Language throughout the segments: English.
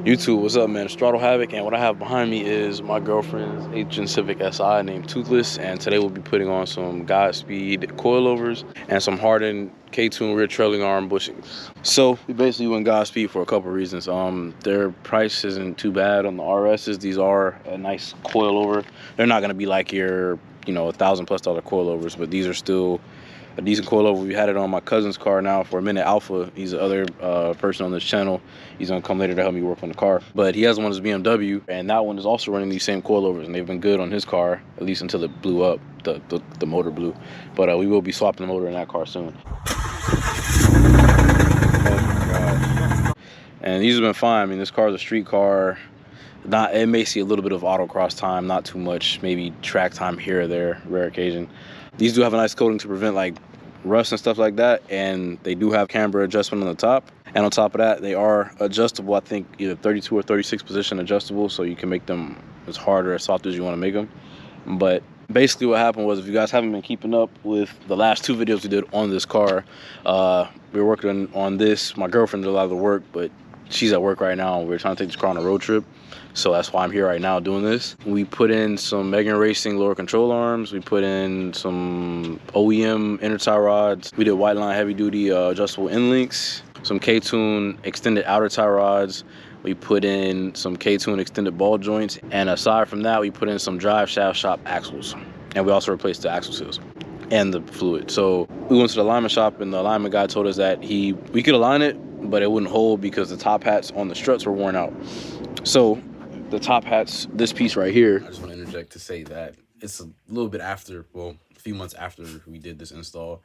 YouTube, what's up, man? Straddle Havoc, and what I have behind me is my girlfriend's H Civic Si named Toothless, and today we'll be putting on some Godspeed coilovers and some hardened K-tune rear trailing arm bushings. So we basically went Godspeed for a couple of reasons. Their price isn't too bad on the RSs. These are a nice coilover. They're not gonna be like your, $1,000+ coilovers, but these are still a decent coilover. We had it on my cousin's car now for a minute. Alpha, he's the other person on this channel. He's gonna come later to help me work on the car. But he has one as BMW, and that one is also running these same coilovers, and they've been good on his car, at least until it blew up, the motor blew. But we will be swapping the motor in that car soon. Oh my God. And these have been fine. I mean, this car is a street car. It may see a little bit of autocross time, not too much, maybe track time here or there, rare occasion. These do have a nice coating to prevent like rust and stuff like that, and they do have camber adjustment on the top. And on top of that, they are adjustable. I think either 32 or 36 position adjustable, so you can make them as hard or as soft as you want to make them. But basically what happened was, if you guys haven't been keeping up with the last two videos we did on this car, we were working on this. My girlfriend did a lot of the work, but she's at work right now, and we're trying to take this car on a road trip. So that's why I'm here right now doing this. We put in some Megan Racing lower control arms. We put in some OEM inner tie rods. We did whiteline heavy duty adjustable end links, some K-tune extended outer tie rods. We put in some K-tune extended ball joints. And aside from that, we put in some drive shaft shop axles. And we also replaced the axle seals and the fluid. So we went to the alignment shop, and the alignment guy told us that we could align it, but it wouldn't hold because the top hats on the struts were worn out. So the top hats, this piece right here, I just want to interject to say that it's a little bit after, well, a few months after we did this install.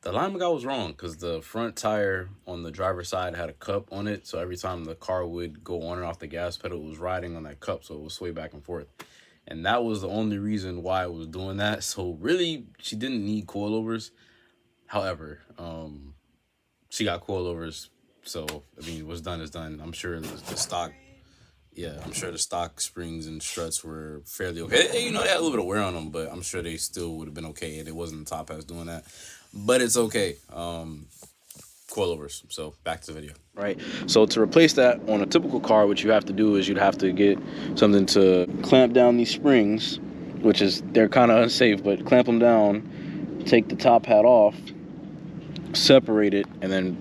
The alignment guy was wrong, because the front tire on the driver's side had a cup on it, so every time the car would go on and off the gas pedal, it was riding on that cup, so it would sway back and forth. And that was the only reason why it was doing that. So really, she didn't need coilovers. However, she got coilovers, so I mean, what's done is done. I'm sure the stock, I'm sure the stock springs and struts were fairly okay. They had a little bit of wear on them, but I'm sure they still would have been okay, and it wasn't the top hats doing that. But it's okay. Coilovers. So back to the video. Right. So to replace that on a typical car, what you have to do is you'd have to get something to clamp down these springs, which is, they're kind of unsafe, but clamp them down, take the top hat off, separate it, and then,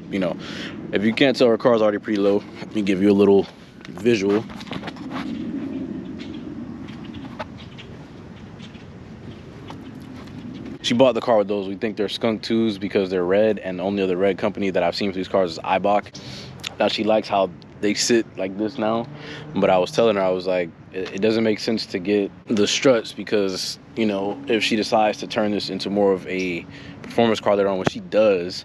if you can't tell, her car's already pretty low, let me give you a little visual. She bought the car with those. We think they're skunk 2s because they're red, and the only other red company that I've seen for these cars is Eibach. Now, she likes how they sit like this now, but I was telling her, I was like, it doesn't make sense to get the struts, because, if she decides to turn this into more of a performance car later on, when she does,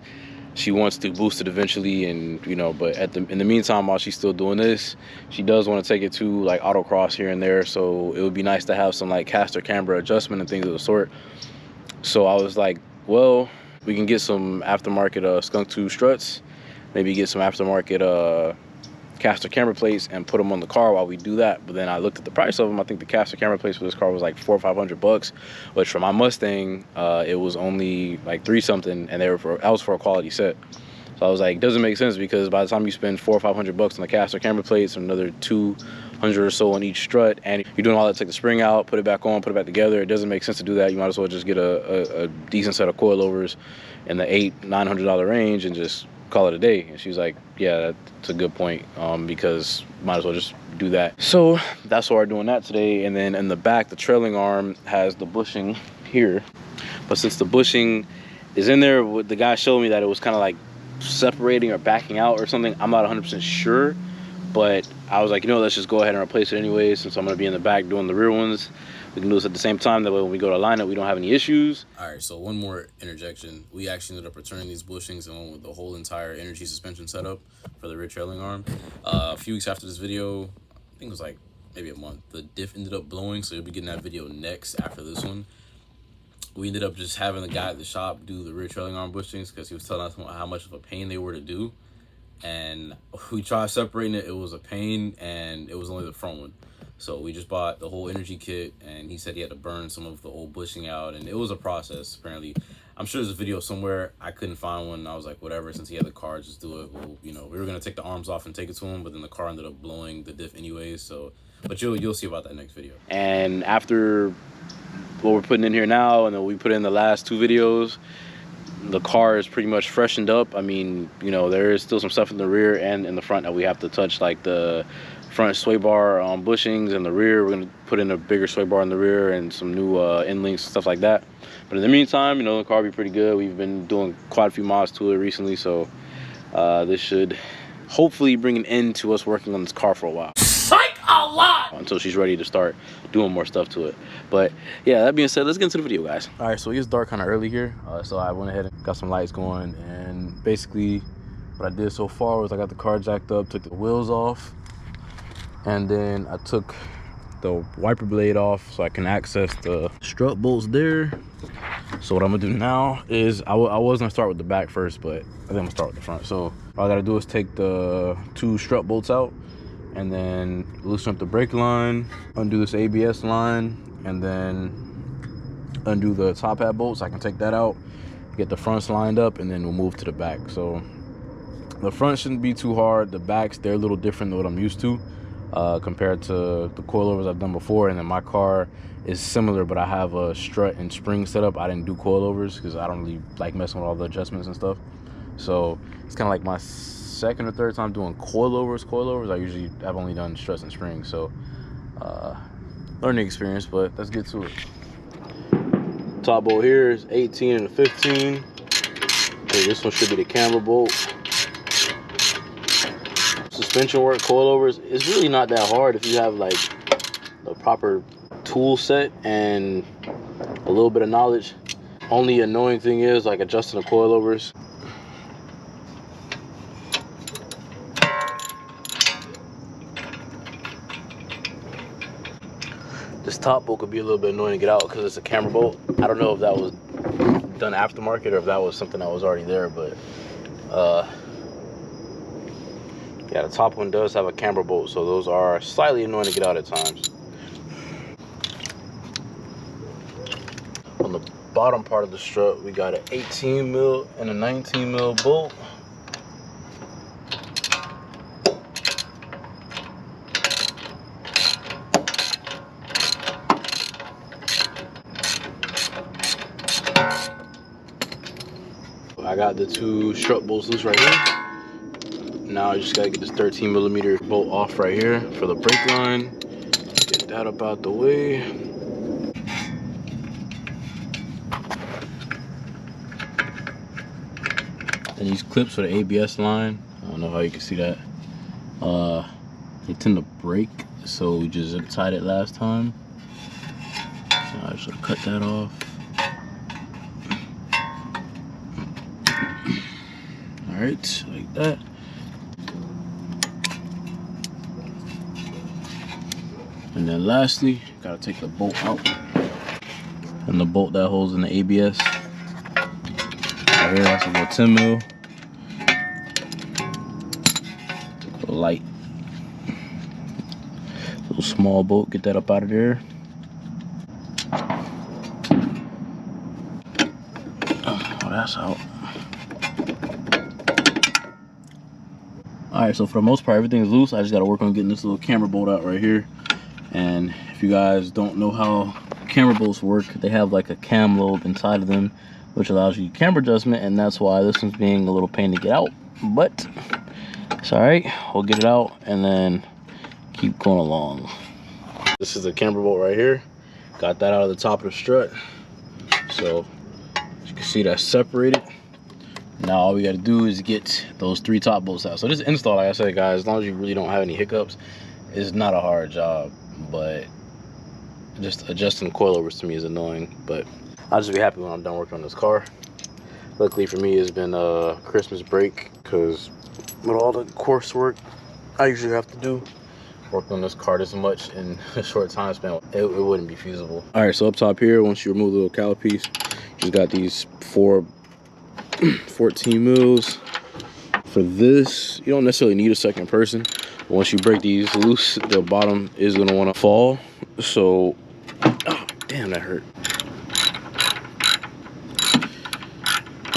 she wants to boost it eventually, and but in the meantime, while she's still doing this, she does want to take it to like autocross here and there. So it would be nice to have some like caster camber adjustment and things of the sort. So I was like, well, we can get some aftermarket skunk 2 struts, maybe get some aftermarket caster camber plates and put them on the car while we do that. But then I looked at the price of them. I think the caster camber plates for this car was like $400 or $500, which for my Mustang, it was only like $3 something, and that was for a quality set. So I was like, it doesn't make sense, because by the time you spend $400 or $500 on the caster camber plates, and another $200 or so on each strut, and you're doing all that to take the spring out, put it back on, put it back together, it doesn't make sense to do that. You might as well just get a decent set of coilovers in the $800-900 range and just call it a day. And she was like, yeah, that's a good point, because might as well just do that. So that's why we're doing that today. And then in the back, the trailing arm has the bushing here, but since the bushing is in there, the guy showed me that it was kind of like separating or backing out or something. I'm not 100% sure, but I was like, let's just go ahead and replace it anyways, since I'm going to be in the back doing the rear ones. We can do this at the same time, that way when we go to line it, we don't have any issues. All right, so one more interjection. We actually ended up returning these bushings and went with the whole entire energy suspension setup for the rear trailing arm. A few weeks after this video, I think it was like maybe a month, the diff ended up blowing, so you'll be getting that video next after this one. We ended up just having the guy at the shop do the rear trailing arm bushings, because he was telling us how much of a pain they were to do. And we tried separating it, it was a pain, and it was only the front one. So we just bought the whole energy kit, and he said he had to burn some of the old bushing out, and it was a process. Apparently, I'm sure there's a video somewhere. I couldn't find one. I was like, whatever, since he had the car, just do it. Well, you know, we were gonna take the arms off and take it to him, but then the car ended up blowing the diff anyways. So, but you'll see about that next video. And after what we're putting in here now, and then we put in the last 2 videos, the car is pretty much freshened up. I mean, you know, there is still some stuff in the rear and in the front that we have to touch, like the front sway bar bushings and the rear. We're gonna put in a bigger sway bar in the rear and some new end links, stuff like that. But in the meantime, you know, the car will be pretty good. We've been doing quite a few mods to it recently, so this should hopefully bring an end to us working on this car for a while. Psych a lot! Until she's ready to start doing more stuff to it. But yeah, that being said, let's get into the video, guys. All right, so it gets dark kind of early here, so I went ahead and got some lights going, and basically what I did so far was I got the car jacked up, took the wheels off, and then I took the wiper blade off so I can access the strut bolts there. So what I'm gonna do now is I was gonna start with the back first, but I think I'm gonna start with the front. So all I gotta do is take the 2 strut bolts out and then loosen up the brake line, undo this ABS line, and then undo the top hat bolts. I can take that out, get the fronts lined up, and then we'll move to the back. So the front shouldn't be too hard. The backs, they're a little different than what I'm used to compared to the coilovers I've done before. And then my car is similar, but I have a strut and spring setup. I didn't do coilovers because I don't really like messing with all the adjustments and stuff. So it's kind of like my second or third time doing coilovers. I've only done struts and springs, so learning experience, but let's get to it. Top bolt here is 18 and a 15. Okay, this one should be the camber bolt. Suspension work, coilovers, it's really not that hard if you have like the proper tool set and a little bit of knowledge. Only annoying thing is like adjusting the coilovers. This top bolt could be a little bit annoying to get out because it's a camber bolt. I don't know if that was done aftermarket or if that was something that was already there, but yeah, the top one does have a camber bolt, so those are slightly annoying to get out at times. On the bottom part of the strut, we got an 18 mil and a 19 mil bolt. I got the 2 strut bolts loose right here. Now I just gotta get this 13 millimeter bolt off right here for the brake line. Get that up out the way. And these clips for the ABS line, I don't know how you can see that. They tend to break, so we just zip tied it last time. So I should cut that off. All right, like that. And then lastly, gotta take the bolt out. And the bolt that holds in the ABS. Right here, that's about 10 mil. Take a light, little small bolt, get that up out of there. Oh, that's out. Alright, so for the most part, everything's loose. I just gotta work on getting this little camber bolt out right here. And if you guys don't know how camber bolts work, they have like a cam lobe inside of them, which allows you camber adjustment, and that's why this one's being a little pain to get out. But it's all right, we'll get it out and then keep going along. This is the camber bolt right here. Got that out of the top of the strut. So as you can see, that's separated. Now all we gotta do is get those 3 top bolts out. So this install, like I said, guys, as long as you really don't have any hiccups, it's not a hard job. But just adjusting coilovers to me is annoying, but I'll just be happy when I'm done working on this car. Luckily for me, it's been a Christmas break, because with all the coursework I usually have to do, working on this car this much in a short time span, it wouldn't be feasible. All right, so up top here, once you remove the little cowl piece, you got these 4 14 mils. For this, you don't necessarily need a second person. Once you break these loose, the bottom is gonna wanna fall. So, oh, damn, that hurt.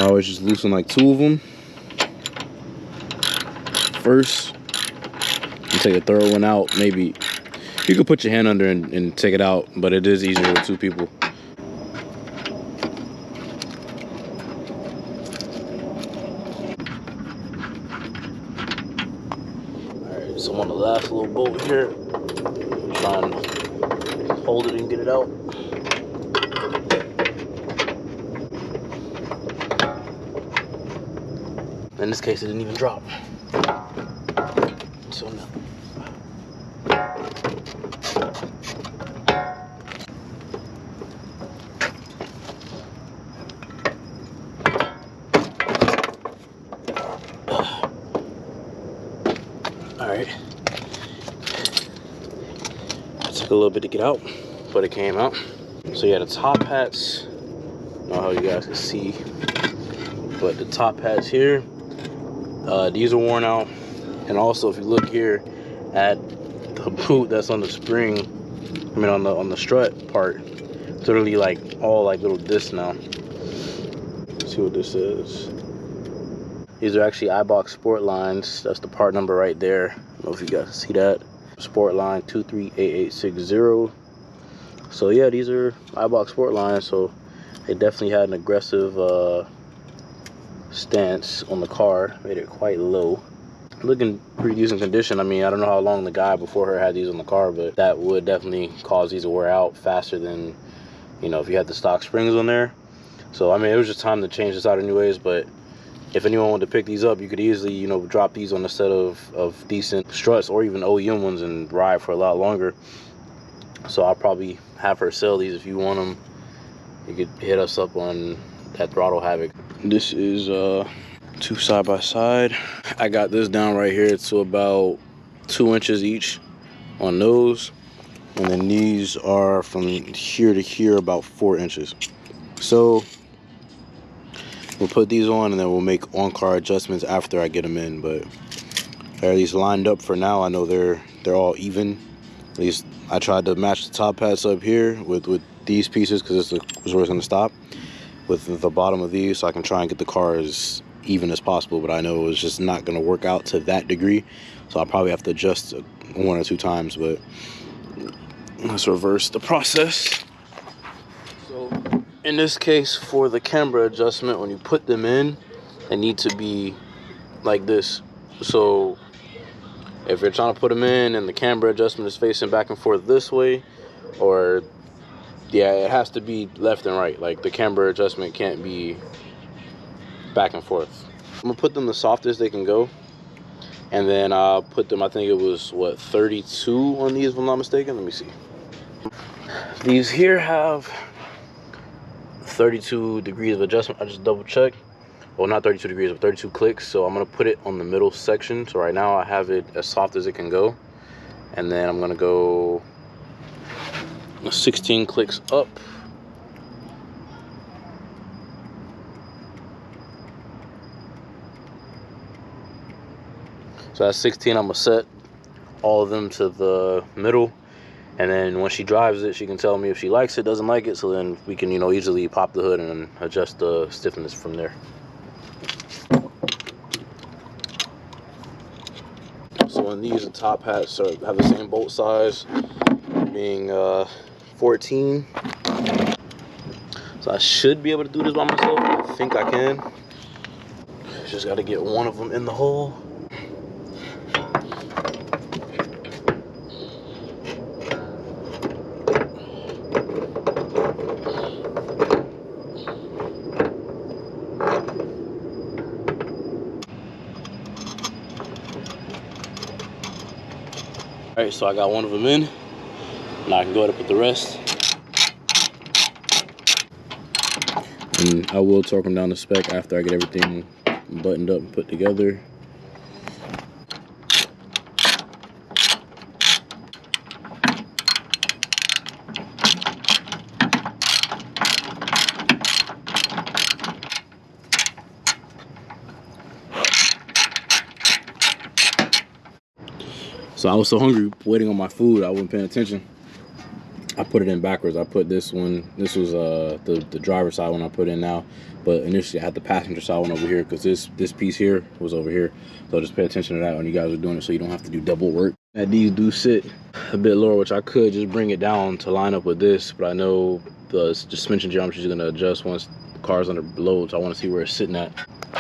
I always just loosen like 2 of them first and take a thorough one out. Maybe you could put your hand under and take it out, but it is easier with 2 people. Alright, so I'm on the last little bolt here. Try and hold it and get it out. In this case, it didn't even drop. So no. All right. It took a little bit to get out, but it came out. So yeah, the top hats. I don't know how you guys can see, but the top hats here. These are worn out, and also if you look here at the boot that's on the spring, I mean on the strut part, it's literally like all like little discs now. Let's see what this is. These are actually iBox Sport lines. That's the part number right there. I don't know if you guys can see that. Sport line 238860. So yeah, these are iBox Sport lines. So they definitely had an aggressive stance on the car, made it quite low. Looking pretty decent condition. I mean, I don't know how long the guy before her had these on the car, but that would definitely cause these to wear out faster than, you know, if you had the stock springs on there. So I mean, it was just time to change this out anyways. But if anyone wanted to pick these up, you could easily, you know, drop these on a set of decent struts or even OEM ones and ride for a lot longer. So I'll probably have her sell these. If you want them, you could hit us up on that Throttle Havoc. This is 2 side by side. I got this down right here to about 2 inches each on those, and then these are from here to here about 4 inches. So we'll put these on and then we'll make on-car adjustments after I get them in, but they're at least lined up for now. I know they're all even. At least I tried to match the top hats up here with these pieces because this is where it's going to stop, with the bottom of these, so I can try and get the car as even as possible. But I know it's just not going to work out to that degree, so I'll probably have to adjust 1 or 2 times. But let's reverse the process. So in this case, for the camber adjustment, when you put them in, they need to be like this. So if you're trying to put them in and the camber adjustment is facing back and forth this way, or yeah, it has to be left and right. Like the camber adjustment can't be back and forth. I'm gonna put them the softest they can go, and then I'll put them, I think it was what, 32 on these if I'm not mistaken. Let me see. These here have 32 degrees of adjustment. I just double checked. Well, not 32 degrees, but 32 clicks. So I'm gonna put it on the middle section. So right now I have it as soft as it can go, and then I'm gonna go 16 clicks up. So that's 16. I'm gonna set all of them to the middle, and then when she drives it, she can tell me if she likes it, doesn't like it, so then we can, you know, easily pop the hood and adjust the stiffness from there. So when these top hats have the same bolt size, being 14, so I should be able to do this by myself. I think I can. Just got to get one of them in the hole. All right, so I got one of them in. Now I can go ahead and put the rest. And I will torque them down to spec after I get everything buttoned up and put together. So I was so hungry waiting on my food, I wasn't paying attention. I put it in backwards. I put this one. This was the driver's side one I put in now, but initially I had the passenger side one over here because this piece here was over here. So just pay attention to that when you guys are doing it, so you don't have to do double work. And these do sit a bit lower, which I could just bring it down to line up with this, but I know the suspension geometry is going to adjust once the car's under load, so I want to see where it's sitting at.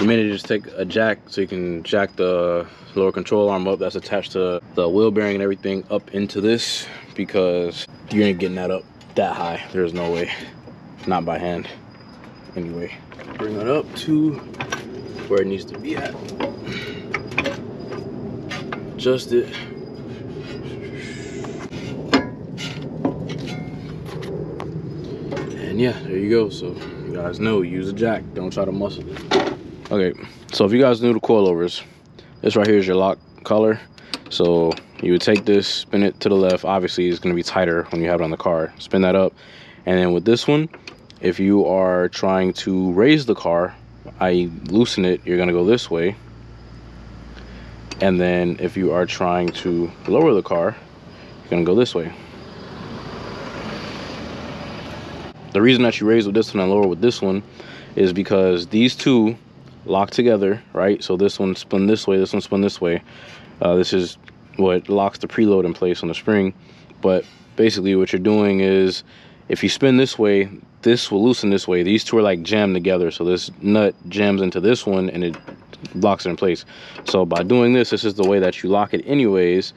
You may need to just take a jack so you can jack the lower control arm up that's attached to the wheel bearing and everything up into this, because you ain't getting that up that high. There's no way. Not by hand. Anyway, bring it up to where it needs to be at. Adjust it. And yeah, there you go. So you guys know, use a jack. Don't try to muscle it. Okay, so if you guys knew the coilovers, this right here is your lock collar. So you would take this, spin it to the left. Obviously it's going to be tighter when you have it on the car. Spin that up, and then with this one, if you are trying to raise the car, i.e. loosen it, you're going to go this way. And then if you are trying to lower the car, you're going to go this way. The reason that you raise with this one and lower with this one is because these two lock together, right? So this one spun this way, this one spun this way. This is what locks the preload in place on the spring. But basically what you're doing is, if you spin this way, this will loosen this way. These two are like jammed together, so this nut jams into this one and it locks it in place. So by doing this, this is the way that you lock it anyways.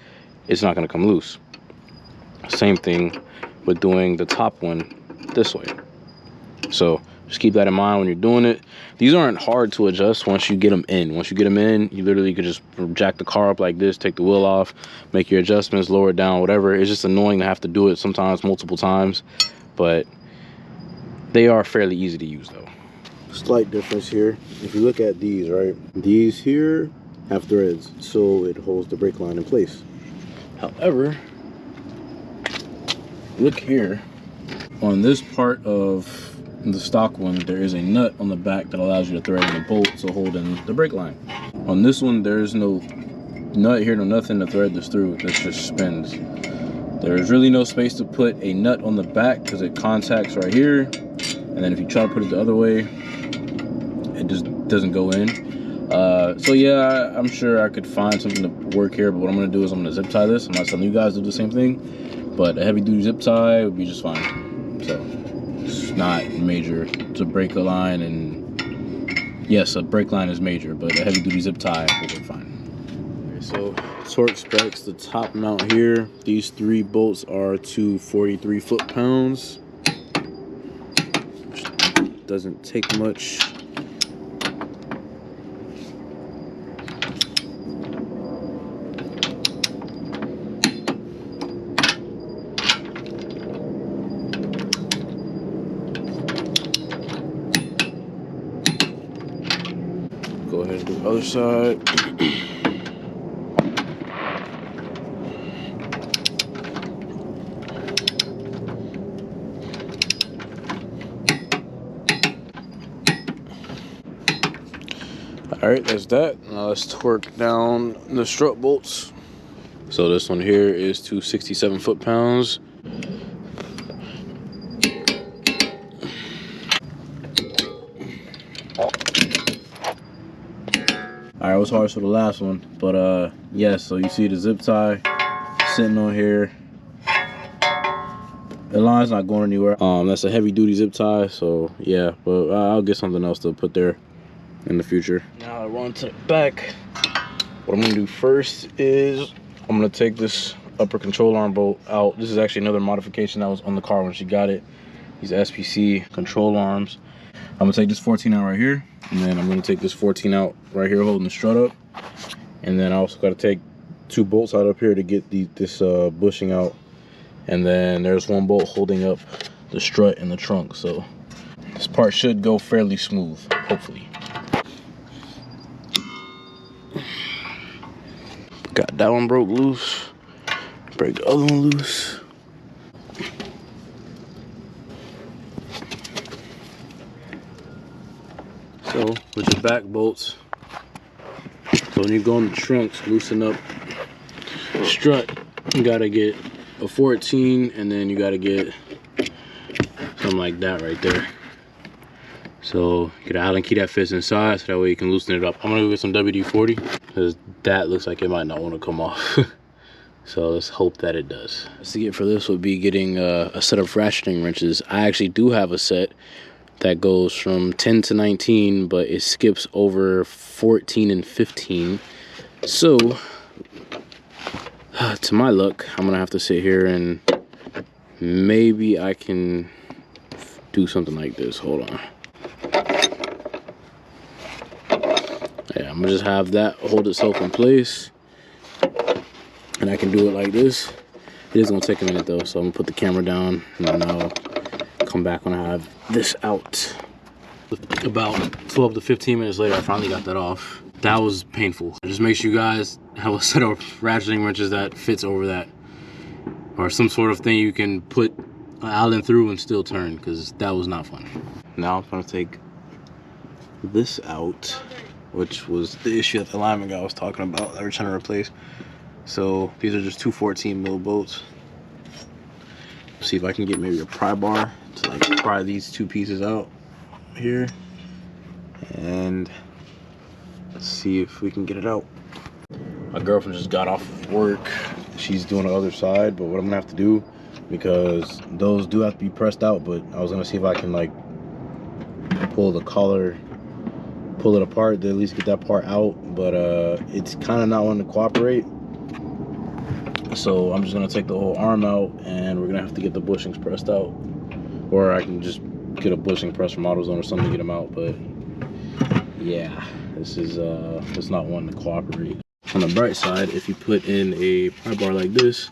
It's not going to come loose. Same thing with doing the top one this way. So just keep that in mind when you're doing it. These aren't hard to adjust once you get them in. Once you get them in, you literally could just jack the car up like this, take the wheel off, make your adjustments, lower it down, whatever. It's just annoying to have to do it sometimes multiple times, but they are fairly easy to use though. Slight difference here. If you look at these, right? These here have threads, so it holds the brake line in place. However, look here. On this part of the stock one, there is a nut on the back that allows you to thread in the bolt to hold in the brake line. On this one, there's no nut here, no nothing to thread this through. This just spins. There's really no space to put a nut on the back because it contacts right here, and then if you try to put it the other way, it just doesn't go in. So yeah, I'm sure I could find something to work here, but what I'm gonna do is I'm gonna zip tie this. I'm not telling you guys to do the same thing, but a heavy duty zip tie would be just fine. So it's not major. It's a brake line, and yes, a brake line is major, but a heavy duty zip tie will work fine. Okay, so torque specs, the top mount here, these 3 bolts are 243 foot-pounds. Doesn't take much. Go ahead and do the other side. All right, that's that. Now let's torque down the strut bolts. So this one here is 267 foot-pounds. All right, it was hard for the last one, but yes, so you see the zip tie sitting on here. The line's not going anywhere. That's a heavy duty zip tie, so yeah, but I'll get something else to put there in the future. Now I run to the back. What I'm gonna do first is I'm gonna take this upper control arm bolt out. This is actually another modification that was on the car when she got it. These SPC control arms. I'm gonna take this 14 out right here, and then I'm gonna take this 14 out right here holding the strut up. And then I also gotta take 2 bolts out up here to get this bushing out. And then there's 1 bolt holding up the strut and the trunk. So this part should go fairly smooth, hopefully. Got that one broke loose. Break the other one loose. So with your back bolts, so when you go in the trunks, loosen up the strut, you gotta get a 14, and then you got to get something like that right there. So get an Allen key that fits inside, so that way you can loosen it up. I'm gonna go get some WD-40 because that looks like it might not want to come off. So let's hope that it does. To get for this would be getting a set of ratcheting wrenches. I actually do have a set that goes from 10 to 19, but it skips over 14 and 15. So to my luck, I'm gonna have to sit here and maybe I can do something like this. Hold on. Yeah, I'm gonna just have that hold itself in place, and I can do it like this. It is gonna take a minute though, so I'm gonna put the camera down and then I'll come back when I have this out. About 12 to 15 minutes later, I finally got that off. That was painful. Just make sure you guys have a set of ratcheting wrenches that fits over that, or some sort of thing you can put an Allen through and still turn, because that was not fun. Now I'm gonna take this out, which was the issue that the alignment guy was talking about that we're trying to replace. So these are just two 14 mil bolts. See if I can get maybe a pry bar to like pry these two pieces out here, and let's see if we can get it out. My girlfriend just got off of work. She's doing the other side, but what I'm gonna have to do, because those do have to be pressed out, but I was gonna see if I can like pull the collar, pull it apart to at least get that part out, but it's kind of not wanting to cooperate. So I'm just gonna take the whole arm out, and we're gonna have to get the bushings pressed out, or I can just get a bushing press from AutoZone or something to get them out. But yeah, this is it's not wanting to cooperate. On the bright side, if you put in a pry bar like this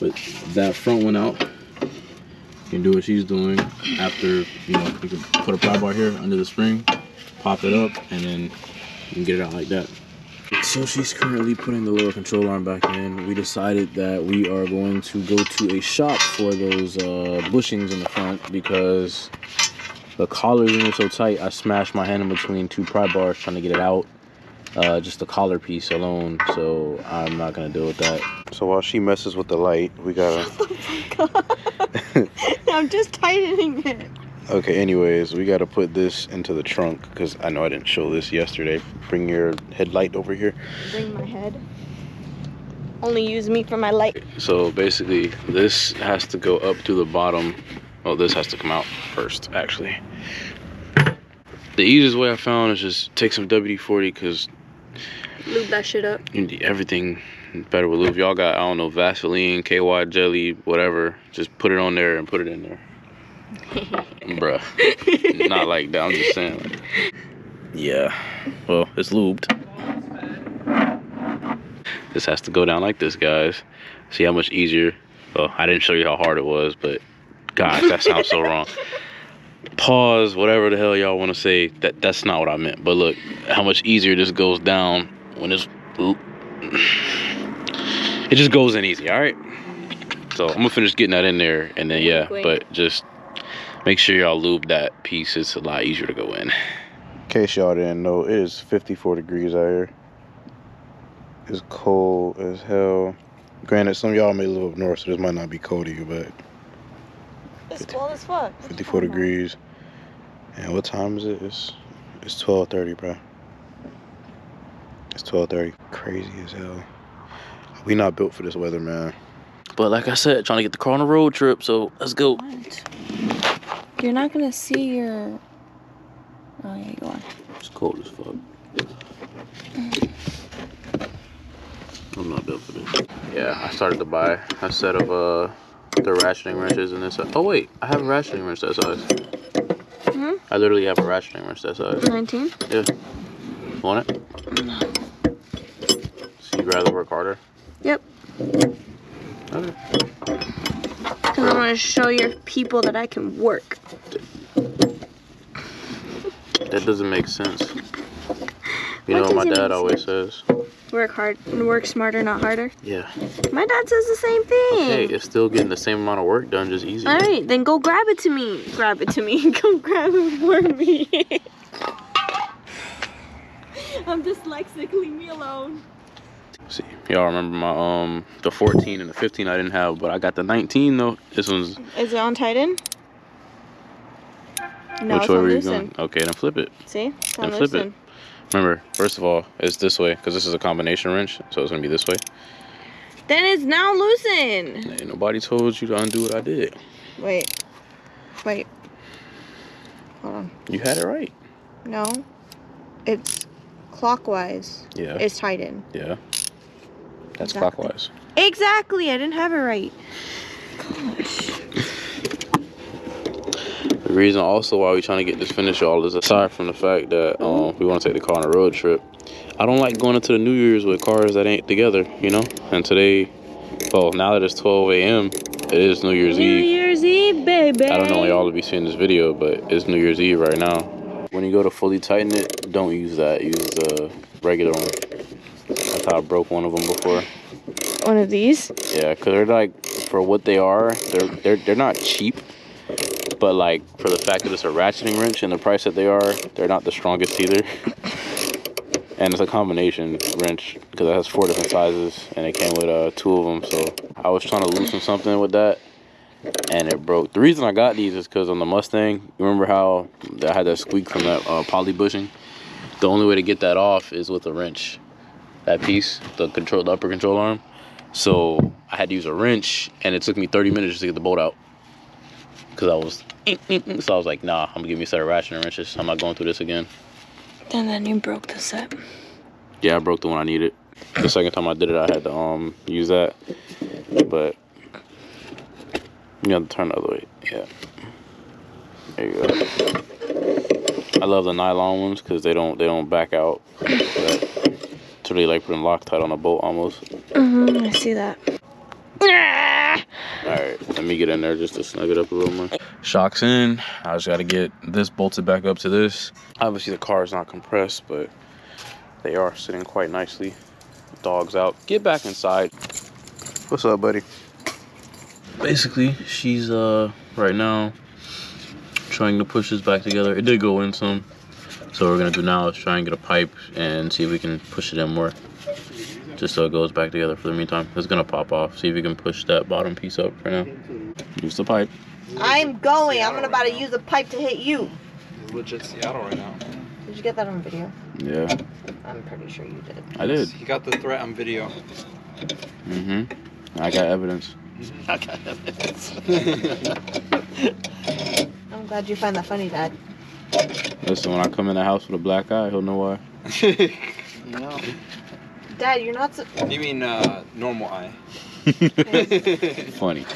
with that front one out, you can do what she's doing. After, you know, you can put a pry bar here under the spring, pop it up, and then you can get it out like that. So she's currently putting the lower control arm back in. We decided that we are going to go to a shop for those bushings in the front, because the collar is in so tight. I smashed my hand in between two pry bars trying to get it out, just the collar piece alone. So I'm not gonna deal with that. So while she messes with the light, we gotta Oh my god. I'm just tightening it. Okay, anyways, we gotta put this into the trunk, because I know I didn't show this yesterday. Bring your headlight over here. Bring my head. Only use me for my light. So basically, this has to go up to the bottom. Well, this has to come out first, actually. The easiest way I found is just take some WD-40, because Lube that shit up. Everything better with lube. Y'all got, I don't know, Vaseline, KY jelly, whatever. Just put it on there and put it in there. Bruh, not like that, I'm just saying, like, yeah, well, it's lubed. This has to go down like this, guys. See how much easier. Well, I didn't show you how hard it was, but gosh, that sounds so wrong. Pause, whatever the hell y'all want to say. That's not what I meant. But look how much easier this goes down when it's, it just goes in easy. All right, so I'm gonna finish getting that in there, and then yeah, but just make sure y'all lube that piece. It's a lot easier to go in. In case y'all didn't know, it is 54 degrees out here. It's cold as hell. Granted, some of y'all may live up north, so this might not be cold to you, but it's cold as fuck. 54 degrees. And what time is it? It's 12:30, bro. It's 12:30. Crazy as hell. We not built for this weather, man. But like I said, trying to get the car on a road trip, so let's go. What? You're not gonna see your... Oh yeah, you are. It's cold as fuck. I'm not built for this. Yeah, I started to buy a set of the ratcheting wrenches in this. Oh wait, I have a ratcheting wrench that size. Hmm? I literally have a ratcheting wrench that size. 19? Yeah. Want it? No. So you'd rather work harder? Yep. Okay. Because I want to show your people that I can work. That doesn't make sense. You know what my dad always says? Work hard, work smarter, not harder. Yeah. My dad says the same thing. Okay, it's still getting the same amount of work done, just easier. All right, then go grab it to me. Grab it to me. Go grab it for me. I'm dyslexic. Leave me alone. See, y'all remember my the 14 and the 15 I didn't have, but I got the 19 though. This one's. Is it on Titan? No, Which it's way on were you loosen. going? Okay, then flip it. See? It's Then on flip loosen. it. Remember, first of all, it's this way because this is a combination wrench, so it's gonna be this way. Then it's now loosened. Hey, nobody told you to undo what I did. Wait. Wait. Hold on. You had it right. No. It's clockwise. Yeah. It's Titan. Yeah. That's Exactly. clockwise. Exactly. I didn't have it right. Gosh. The reason also why we're trying to get this finished, y'all, is aside from the fact that we want to take the car on a road trip. I don't like going into the New Year's with cars that ain't together, you know? And today, well, now that it's 12 a.m., it is New Year's Eve. New Year's Eve, baby. I don't know when y'all will be seeing this video, but it's New Year's Eve right now. When you go to fully tighten it, don't use that. Use the regular one. That's how I broke one of them before. One of these? Yeah, because they're like, for what they are, they're not cheap. But like, for the fact that it's a ratcheting wrench and the price that they are, they're not the strongest either. And it's a combination wrench because it has 4 different sizes and it came with 2 of them. So I was trying to loosen something with that and it broke. The reason I got these is because on the Mustang, you remember how I had that squeak from that poly bushing? The only way to get that off is with a wrench. That piece, the upper control arm. So I had to use a wrench and it took me 30 minutes just to get the bolt out. Because I was, so I was like, nah, I'm gonna give me a set of ratcheting wrenches. I'm not going through this again. And then you broke the set. Yeah, I broke the one I needed. The second time I did it, I had to use that. But you have to turn the other way. Yeah. There you go. I love the nylon ones because they don't back out. It's really like putting Loctite on a bolt almost. I see that. Alright, let me get in there just to snug it up a little more. Shocks in. I just gotta get this bolted back up to this. Obviously the car is not compressed, but they are sitting quite nicely. Dog's out. Get back inside. What's up, buddy? Basically, she's right now trying to push this back together. It did go in some. So what we're gonna do now is try and get a pipe and see if we can push it in more. Just so it goes back together for the meantime. It's gonna pop off. See if you can push that bottom piece up for now. Use the pipe. I'm going. I'm about to use a pipe to hit you. Legit Seattle right now. Did you get that on video? Yeah. I'm pretty sure you did. I did. He got the threat on video. I got evidence. I got evidence. I'm glad you find that funny, Dad. Listen, when I come in the house with a black eye, he'll know why. No. Dad, you're not so... You mean normal eye. Funny.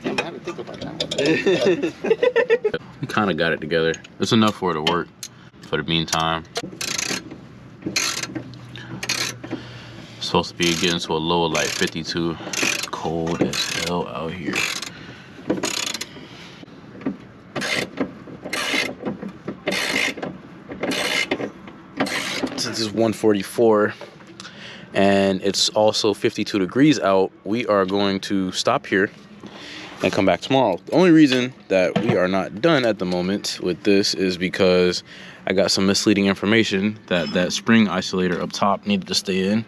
Damn, I had to think about that. We kind of got it together. It's enough for it to work for the meantime. It's supposed to be getting to a low of like 52. It's cold as hell out here. Since it's 1:44 and it's also 52 degrees out, we are going to stop here and come back tomorrow. The only reason that we are not done at the moment with this is because I got some misleading information that spring isolator up top needed to stay in.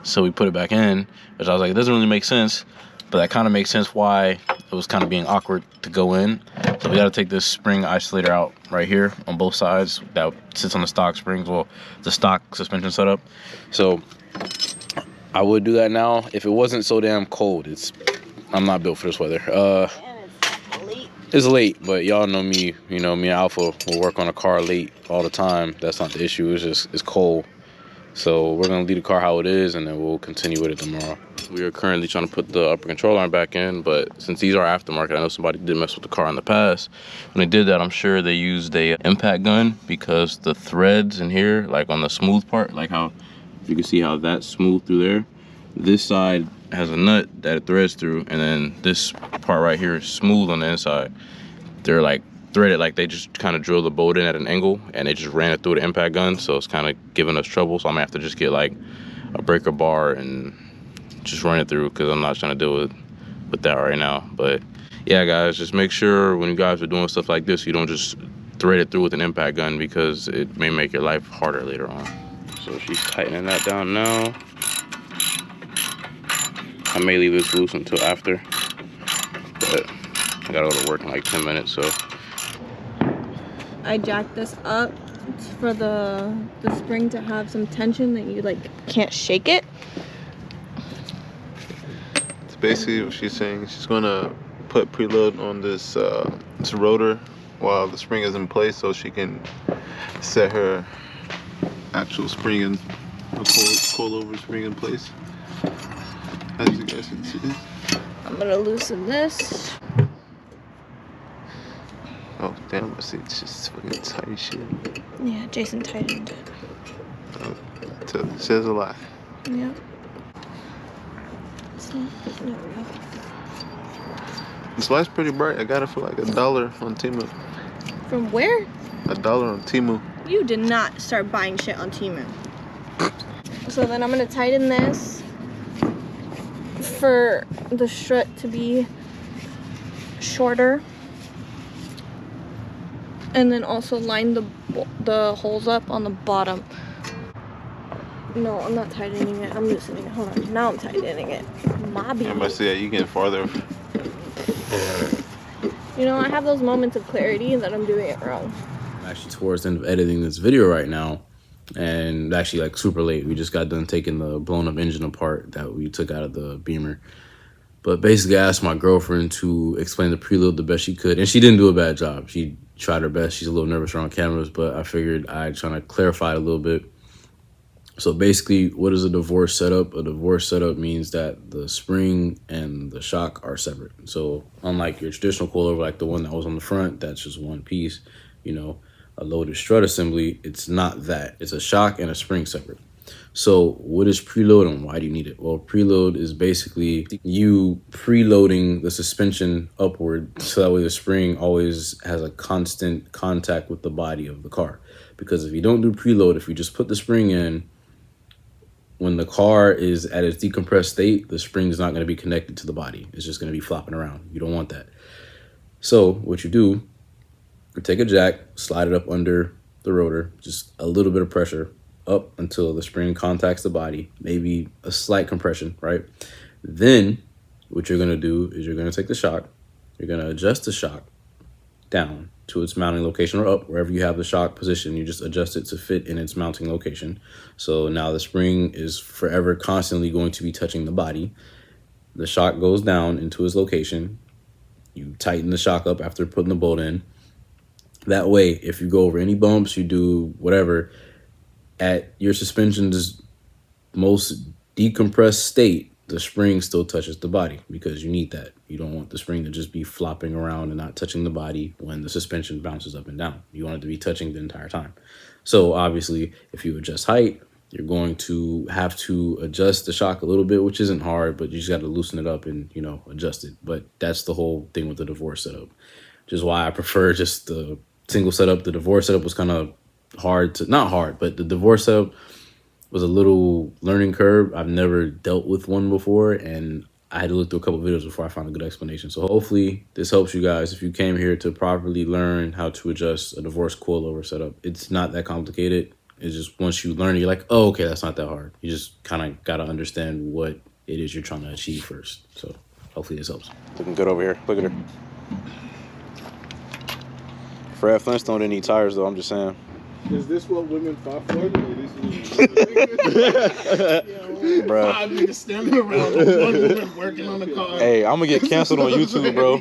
So we put it back in, which I was like, it doesn't really make sense, but that kind of makes sense why it was kind of being awkward to go in. So we got to take this spring isolator out right here on both sides that sits on the stock springs, well, the stock suspension setup. So I would do that now if it wasn't so damn cold. I'm not built for this weather. It's late, but y'all know me. You know, me and Alpha will work on a car late all the time. That's not the issue. It's cold. So we're gonna leave the car how it is, and then we'll continue with it tomorrow. We are currently trying to put the upper control arm back in, but since these are aftermarket, I know somebody did mess with the car in the past. When they did that, I'm sure they used a impact gun because the threads in here, like on the smooth part, like how you can see how that's smooth through there. This side has a nut that it threads through, and then this part right here is smooth on the inside. They're like threaded, like they just kind of drilled the bolt in at an angle and they just ran it through the impact gun, so it's kind of giving us trouble. So I'm gonna have to just get like a breaker bar and just run it through because I'm not trying to deal with that right now. But yeah, guys, just make sure when you guys are doing stuff like this, you don't just thread it through with an impact gun because it may make your life harder later on. So she's tightening that down now. I may leave this loose until after, but I gotta go to work in like 10 minutes, so. I jacked this up for the spring to have some tension that you like can't shake it. It's basically what she's saying. She's gonna put preload on this this rotor while the spring is in place, so she can set her actual spring in the coilover spring in place. As you guys can see. I'm gonna loosen this. Oh damn! I see it's just fucking tight shit. Yeah, Jason tightened it. It says a lot. Yeah. So, there we go. This light's pretty bright. I got it for like $1 on Temu. From where? $1 on Temu. You did not start buying shit on Temu. So then I'm gonna tighten this for the strut to be shorter, and then also line the holes up on the bottom. No, I'm not tightening it. I'm loosening it. Hold on. Now I'm tightening it. Mobby. I must say, you getting farther. You know, I have those moments of clarity that I'm doing it wrong. I'm actually towards the end of editing this video right now, and actually like super late. We just got done taking the blown up engine apart that we took out of the Beamer. But basically I asked my girlfriend to explain the preload the best she could, and she didn't do a bad job. She tried her best. She's a little nervous around cameras, but I figured I'd try to clarify it a little bit. So basically, what is a divorce setup? A divorce setup means that the spring and the shock are separate. So unlike your traditional coilover, like the one that was on the front, that's just one piece, you know, a loaded strut assembly, it's not that. It's a shock and a spring separate. So what is preload and why do you need it? Well, preload is basically you preloading the suspension upward so that way the spring always has a constant contact with the body of the car. Because if you don't do preload, if you just put the spring in, when the car is at its decompressed state, the spring is not going to be connected to the body. It's just going to be flopping around. You don't want that. So what you do, you take a jack, slide it up under the rotor, just a little bit of pressure up until the spring contacts the body, maybe a slight compression, right? Then what you're going to do is you're going to take the shock, you're going to adjust the shock down to its mounting location, or up wherever you have the shock position. You just adjust it to fit in its mounting location. So now the spring is forever constantly going to be touching the body. The shock goes down into its location. You tighten the shock up after putting the bolt in. That way, if you go over any bumps, you do whatever, at your suspension's most decompressed state, the spring still touches the body, because you need that. You don't want the spring to just be flopping around and not touching the body when the suspension bounces up and down. You want it to be touching the entire time. So obviously, if you adjust height, you're going to have to adjust the shock a little bit, which isn't hard, but you just got to loosen it up and, you know, adjust it. But that's the whole thing with the divorce setup, which is why I prefer just the single setup. The divorce setup was kind of hard to, not hard, but the divorce setup was a little learning curve. I've never dealt with one before, and I had to look through a couple of videos before I found a good explanation. So hopefully this helps you guys if you came here to properly learn how to adjust a divorce coilover setup. It's not that complicated. It's just once you learn it, you're like, oh, okay, that's not that hard. You just kind of got to understand what it is you're trying to achieve first. So hopefully this helps. Looking good over here. Look at her. Fred Flintstone didn't need tires, though. I'm just saying. Is this what women fought for? Bro. 5 niggas standing around with one woman working on the car. Hey, I'm gonna get canceled on YouTube, bro.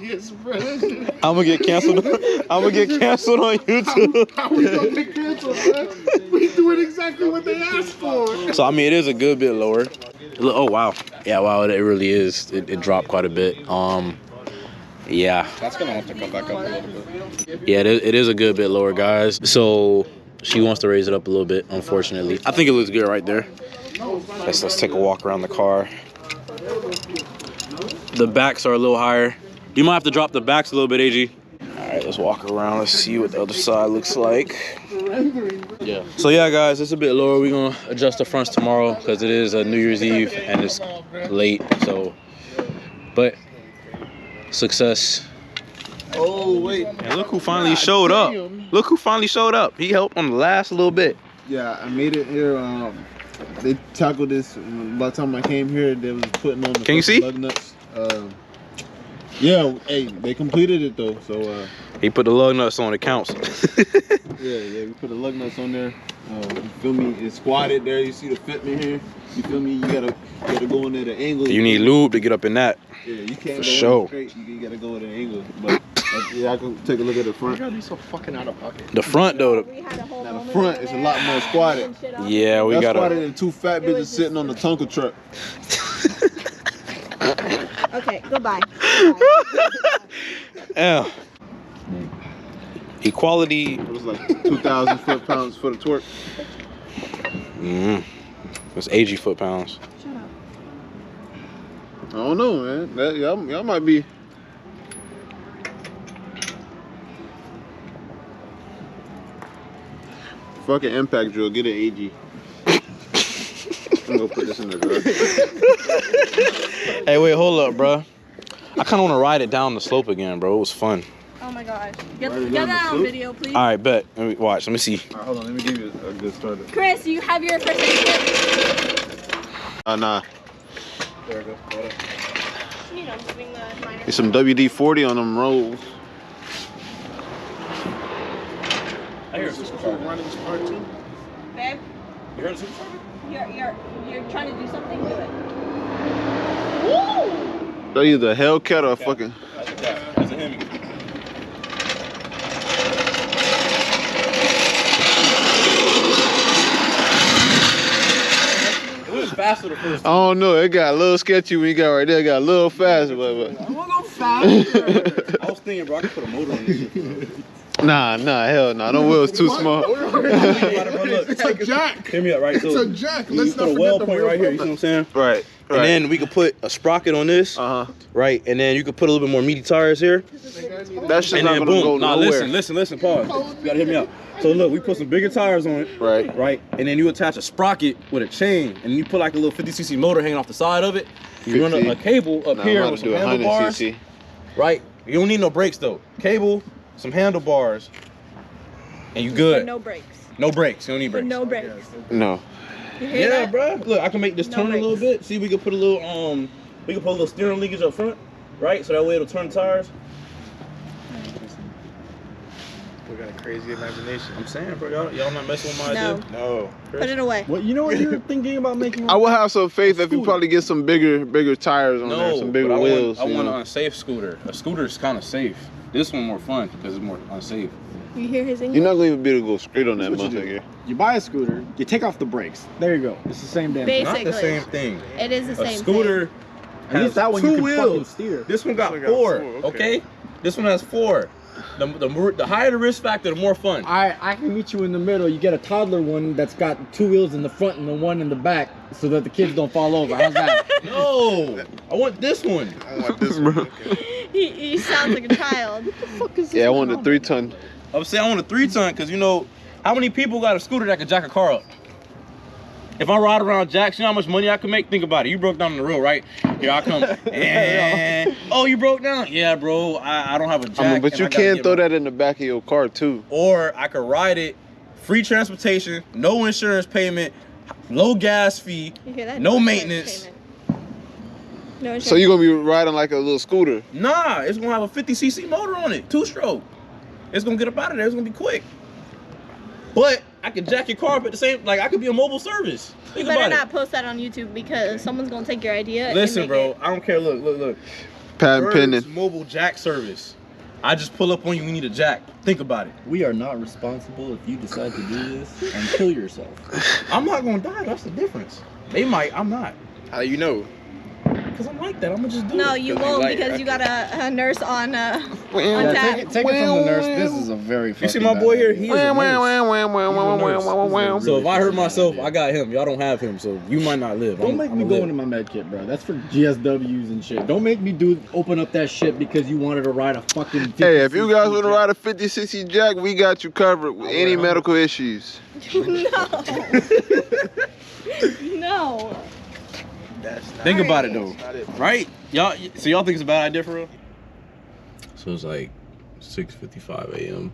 I'm gonna get canceled. I'm gonna get canceled on YouTube. How we gonna get canceled, man? We doing exactly what they asked for. So I mean, it is a good bit lower. Oh wow, yeah, wow, it really is. It dropped quite a bit. Yeah. That's gonna have to come back up a little bit. Yeah, it is a good bit lower, guys. So she wants to raise it up a little bit, unfortunately. I think it looks good right there. Let's take a walk around the car. The backs are a little higher. You might have to drop the backs a little bit, AG. All right, let's walk around. Let's see what the other side looks like. Yeah. So yeah, guys, it's a bit lower. We're gonna adjust the fronts tomorrow because it is a New Year's Eve and it's late. So, but success. Oh wait. And look who finally showed up. Look who finally showed up. He helped on the last little bit. Yeah, I made it here. They tackled this by the time I came here. They was putting on the Can you see? lug nuts. Yeah, hey, they completed it though. So he put the lug nuts on. It counts. yeah, we put the lug nuts on there. You feel me? It's squatted there. You see the fitment here. You feel me? You gotta go in at an angle. You need lube to get up in that. Yeah, you can't For go sure. in straight. You gotta go at an angle. But yeah, I can take a look at the front. You gotta be so fucking out of pocket. The front though. We had a whole Now the moment front over is a there. lot more squatted. Yeah, we That's gotta. squatted and two fat bitches sitting on the Tonka truck. Okay, goodbye. Yeah. Equality. It was like 2,000 foot-pounds for the torque. It's 80 foot-pounds. Shut up. I don't know, man. That, y'all might be. Fucking impact drill. Get an AG. I'm gonna put this in the garage. Hey, wait, hold up, bro. I kind of want to ride it down the slope again, bro. It was fun. Oh my gosh. Get Right down that the on slope? video, please. All right, bet. Let me watch. Let me see. Alright, hold on. Let me give you a good starter. Chris, you have your first aid kit? Nah. There it goes. Got it. You know, moving the minor. Get some WD-40 on them rolls. I hear Is this cool running this part too? Babe, You heard the supercharger? you're trying to do something, do it. They're either a Hellcat or a fucking. That's a cat. That's a Hemi. It was faster the first I don't know. It got a little sketchy when you got right there. It got a little faster, but. I'm gonna go faster. I was thinking, bro, I could put a motor on this shit. Nah, hell nah. Them wheels too small. It's a jack. Hear me out, right? It's So a jack. you Let's put not a well forget the point real right here. You see what I'm saying? Right. And then we could put a sprocket on this, right? And then you could put a little bit more meaty tires here. That shit's And not then gonna go boom. Nah, nowhere. listen, pause. You gotta hear me out. So look, we put some bigger tires on it, Right. and then you attach a sprocket with a chain, and you put like a little 50cc motor hanging off the side of it. You run 50. a cable up Nah, here I'm with about to some do 100 handlebars, cc. right? You don't need no brakes though. Cable, some handlebars, and you But good. no brakes. No brakes. You don't need But brakes. no brakes. No. You hear Yeah, that? bro. Look, I can make this No turn a little brakes. bit. See, we could put a little we could put a little steering linkage up front, right? So that way it'll turn the tires. We got a crazy imagination. I'm saying, bro, y'all not messing with my No. idea. No. Put it away. What you know what you're thinking about making? I would have some faith if you probably get some bigger tires on there, some bigger but wheels. I you want know. an unsafe scooter. A scooter is kind of safe. This one more fun because it's more unsafe. You hear his English? You're not gonna even be able to go straight on that That's what you motherfucker. You buy a scooter, you take off the brakes. There you go. It's the same damn thing. Not the Basically. same thing. It is the A same scooter At least has that one two you can fucking wheels. steer. This one got This one got four. four, Okay. This one has four. The higher the risk factor, the more fun. I can meet you in the middle. You get a toddler one that's got two wheels in the front and the one in the back, so that the kids don't fall over. How's that? No, I want this one. I want this one. Okay. thing. He sounds like a child. What the fuck is this? Yeah, I want a 3-ton. I'm saying I want a 3-ton because you know how many people got a scooter that can jack a car up? If I ride around jacks, you know how much money I can make? Think about it. You broke down on the road, right? Here I come. And, oh, you broke down? Yeah, bro. I don't have a jack. But and you I gotta can get throw my- that in the back of your car too. Or I could ride it, free transportation, no insurance payment, low gas fee, You hear that? no insurance maintenance. payment. No insurance. So you're gonna be riding like a little scooter. Nah, it's gonna have a 50cc motor on it, 2-stroke. It's gonna get up out of there. It's gonna be quick. But I could jack your car up at the same. Like I could be a mobile service. You Think better about not post that on YouTube because someone's gonna take your idea. it. and Listen, make bro. it- I don't care. Look. Patent Bird's pending. mobile jack service. I just pull up on you. We need a jack. Think about it. We are not responsible if you decide to do this and kill yourself. I'm not gonna die. That's the difference. They might. I'm not. How you know? Cause I'm like that. I'm gonna just do No, it. you 'Cause you won't like it, because you got a nurse on Yeah, tap. take it from the nurse. This is a very. You see fucking my bad boy here? idea. He is a nurse. So if I hurt fucking myself, I got him. Y'all don't have him, so you might not live. Don't make me go into my med kit, bro. That's for GSWs and shit. Don't make me open up that shit because you wanted to ride a fucking. Hey, if you guys want to jack. ride a 50cc jack, we got you covered with any medical issues. No. That's not Think about it though, that's not it. right? Y'all, so y'all think it's a bad idea for real? So it's like 6:55 a.m.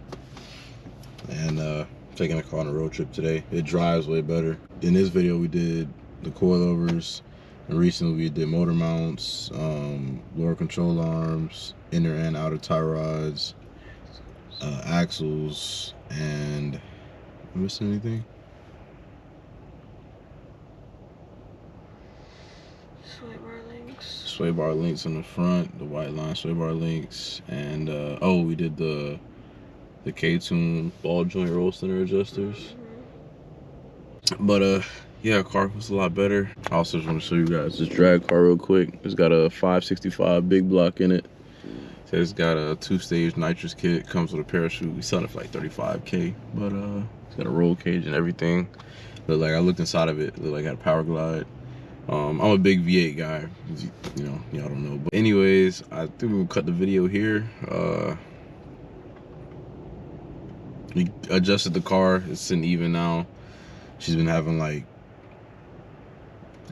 and taking the car on a road trip today. It drives way better. In this video, we did the coilovers, and recently we did motor mounts, lower control arms, inner and outer tie rods, axles, and am I missing anything? Sway bar links on the front, the white line sway bar links, and oh, we did the K-tune ball joint roll center adjusters. But yeah, car was a lot better. I also just want to show you guys this drag car real quick. It's got a 565 big block in it. So it's got a 2-stage nitrous kit, comes with a parachute. We sell it for like 35K, but it's got a roll cage and everything. Look, like I looked inside of it, looked like it had a power glide. I'm a big V8 guy, you know, y'all don't know. But anyways, I think we'll cut the video here. We adjusted the car, it's sitting even now. She's been having like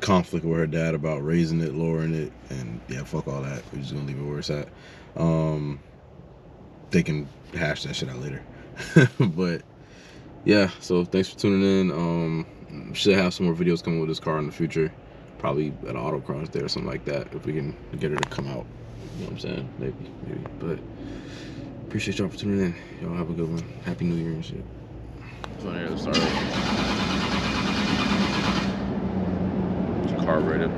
conflict with her dad about raising it, lowering it, and yeah, fuck all that. We're just gonna leave it where it's at. They can hash that shit out later. But yeah, so thanks for tuning in. Should have some more videos coming with this car in the future. Probably at an autocross day or something like that, if we can get her to come out. You know what I'm saying? Maybe. But appreciate y'all for tuning in. Y'all have a good one. Happy New Year and shit. So here to start. It's carbureted.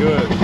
Good.